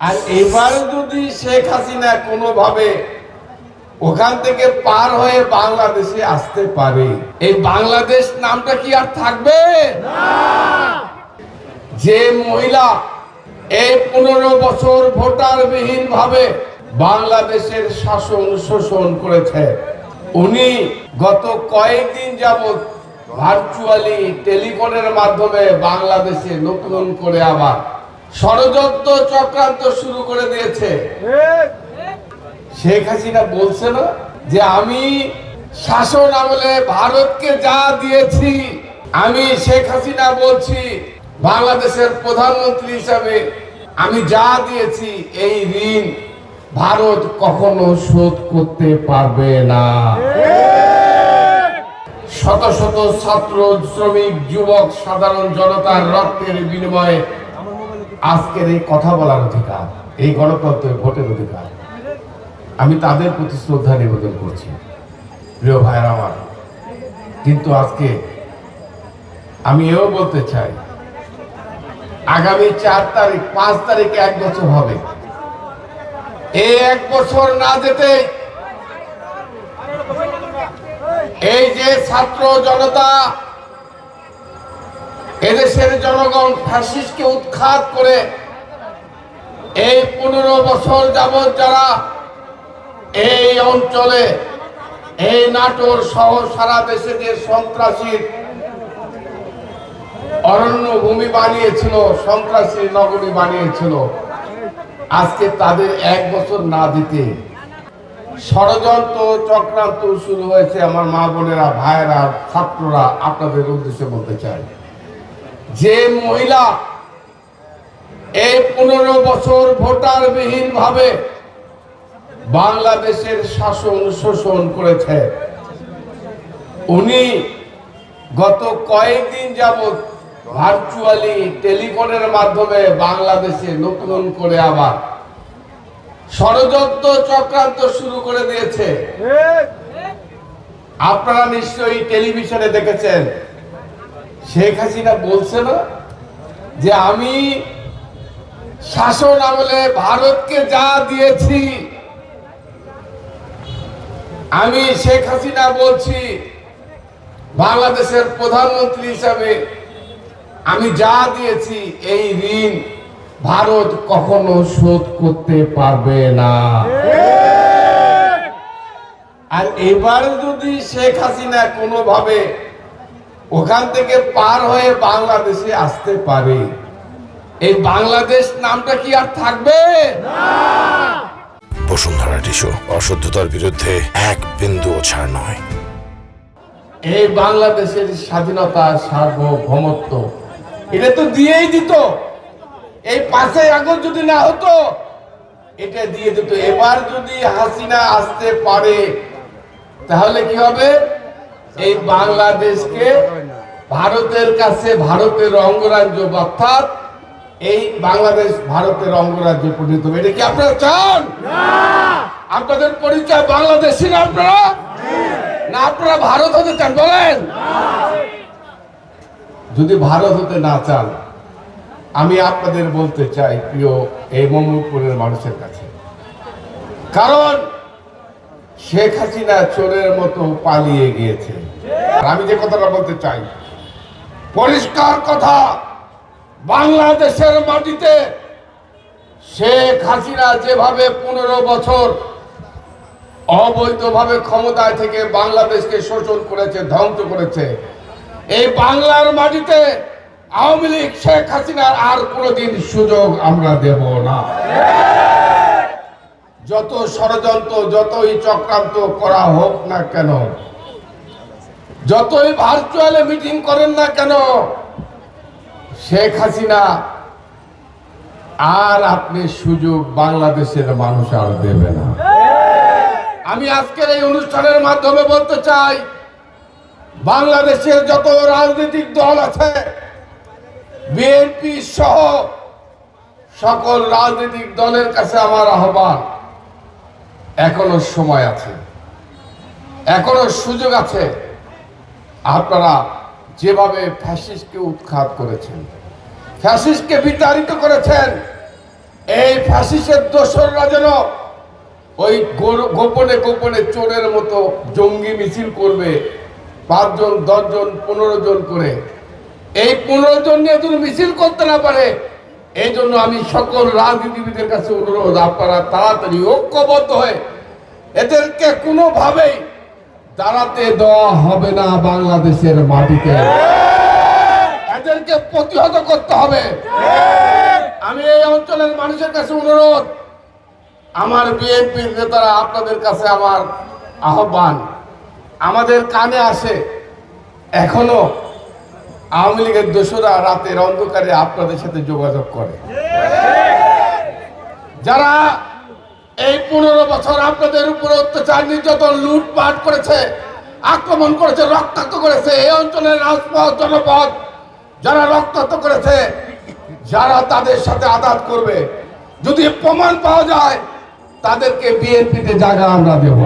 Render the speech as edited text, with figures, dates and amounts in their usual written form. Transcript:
আর এবার যদি শেখ হাসিনা কোনোভাবে ওখান থেকে পার হয়ে বাংলাদেশে আসতে পারে, এই বাংলাদেশ নামটা কি আর থাকবে? যে মহিলা এই 15 বছর ভোটারবিহীন ভাবে বাংলাদেশের শাসন শোষণ করেছে, উনি গত কয়েকদিন যাবত ভার্চুয়ালি টেলিফোনের মাধ্যমে বাংলাদেশে নতুন করে আবার ষড়যন্ত্র চক্রান্ত শুরু করে দিয়েছে। শেখ হাসিনা বলছে না যে আমি শাসন আমলে ভারতকে যা দিয়েছি, আমি শেখ হাসিনা বলছি বাংলাদেশের প্রধানমন্ত্রী হিসাবে আমি যা দিয়েছি এই ঋণ ভারত কখনো শোধ করতে পারবে না। শত শত ছাত্র, শ্রমিক, যুবক, সাধারণ জনতার রক্তের বিনিময়ে আজকের এই কথা বলার অধিকার, এই গণতন্ত্রের ভোটের অধিকার, আমি তাদের প্রতি শ্রদ্ধা নিবেদন করছি, প্রিয় ভাইরা আমার। কিন্তু আজকে আমি এও বলতে চাই, আগামী 4 তারিখ 5 তারিখে 1 বছর হবে। এই 1 বছর না যেতে এই যে ছাত্র জনতা, এদেশের জনগণ ফ্যাসিস্টকে উৎখাত করে এই 15 বছর যাবৎ যারা এই অঞ্চলে, এই নাটোর সহ সারা দেশে যে সন্ত্রাসীর অরণ্য ভূমি বানিয়েছিল, সন্ত্রাসী নগরী বানিয়েছিল, আজকে তাদের 1 বছর না দিতে ষড়যন্ত্র চক্রান্ত শুরু হয়েছে। আমার মা বোনেরা, ভাইয়েরা, ছাত্ররা, আপনাদের উদ্দেশ্যে বলতে চাই, যে মহিলা এই 15 বছর ভোটারবিহীন ভাবে বাংলাদেশের শাসন শোষণ করেছে, উনি গত কয়েকদিন যাবত ভার্চুয়ালি টেলিফোনের মাধ্যমে বাংলাদেশে নতুন করে আবার ষড়যন্ত্র চক্রান্ত শুরু করে দিয়েছে। আপনারা নিশ্চয়ই টেলিভিশনে দেখেছেন, শেখ হাসিনা বলছে না যে আমি শাসন আমলে ভারতকে যা দিয়েছি, আমি শেখ হাসিনা বলছি বাংলাদেশের প্রধানমন্ত্রী হিসাবে আমি যা দিয়েছি এই ঋণ ভারত কখনো শোধ করতে পারবে না। আর এবার যদি শেখ হাসিনা কোনোভাবে ওখান থেকে পার হয়ে বাংলাদেশে আসতে পারে, এই বাংলাদেশ নামটা কি আর থাকবে? বসুন্ধরা টিস্যু, অশুদ্ধতার বিরুদ্ধে এক বিন্দু ছাড় নয়। এই বাংলাদেশের স্বাধীনতা, সার্বভৌমত্ব এটা তো দিয়েই দিত। এই 5ই আগস্ট যদি না হতো, এটা দিয়ে দিত। এবার যদি হাসিনা আসতে পারে, তাহলে কি হবে? এই বাংলাদেশকে ভারতের কাছে ভারতের অঙ্গরাজ্য, অর্থাৎ এই বাংলাদেশ ভারতের অঙ্গরাজ্য পরিণত হবে। এটা কি আপনারা চান? আপনাদের পরিচয় বাংলাদেশী না আপনারা? না আপনারা ভারত হতে চান? বলেন। যদি ভারত হতে না চান, আমি আপনাদের বলতে চাই, প্রিয় এই মোহাম্মদপুরের মানুষের কাছে, কারণ শেখ হাসিনা চোরের মতো পালিয়ে গিয়েছে। আমি যে কথাটা বলতে চাই, পরিষ্কার কথা, বাংলাদেশের মাটিতে শেখ হাসিনা যেভাবে 15 বছর অবৈধভাবে ক্ষমতায় থেকে বাংলাদেশকে শোষণ করেছে, ধ্বংস করেছে, এই বাংলার মাটিতে আওয়ামী লীগ, শেখ হাসিনার আর কোনোদিন সুযোগ আমরা দেব না। যত ষড়যন্ত্র, যতই চক্রান্ত করা হোক না কেন, যতই ভার্চুয়ালি মিটিং করেন না কেন, শেখ হাসিনা আর আপনি সুযোগ বাংলাদেশের মানুষ আর দেবে না। আমি আজকের এই অনুষ্ঠানের মাধ্যমে বলতে চাই, বাংলাদেশের যত রাজনৈতিক দল আছে, বিএনপি সহ সকল রাজনৈতিক দলের কাছে আমার আহ্বান, এখনো সময় আছে, এখনো সুযোগ আছে। আপনারা যেভাবে ফ্যাসিস্টকে উৎখাত করেছেন, ফ্যাসিস্টকে বিতাড়িত করেছেন, এই ফ্যাসিস্টের দোসররা যেন ওই গোপনে গোপনে চোরের মতো জঙ্গি মিছিল করবে, 5 জন 10 জন 15 জন করে। এই 15 জন নিয়ে যদি মিছিল করতে না পারে, এই জন্য আমি সকল রাজনীতিবিদের কাছে অনুরোধ, আপনারা তাড়াতাড়ি ঐক্যবদ্ধ হয়ে এদেরকে কোনোভাবেই দাঁড়াতে দেওয়া হবে না। বাংলাদেশের মাটিতে এদেরকে প্রতিহত করতে হবে। আমি এই অঞ্চলের মানুষের কাছে অনুরোধ, আমার বিএনপির নেতারা, আপনাদের কাছে আমার আহ্বান, আমাদের কানে আসে এখনো আওয়ামী লীগের দোসররা রাতের অন্ধকারে আপনাদের সাথে যোগাযোগ করে, যারা এই 15 বছর আপনাদের উপরে অত্যাচার, নির্যাতন, লুটপাট করেছে, আক্রমণ করেছে, রক্তাক্ত করেছে। এই অঞ্চলের রাজপথ, জনপথ যারা রক্তাক্ত করেছে, যারা তাদের সাথে আঘাত করবে, যদি প্রমাণ পাওয়া যায় তাদেরকে বিএনপিতে জায়গা আমরা দেব।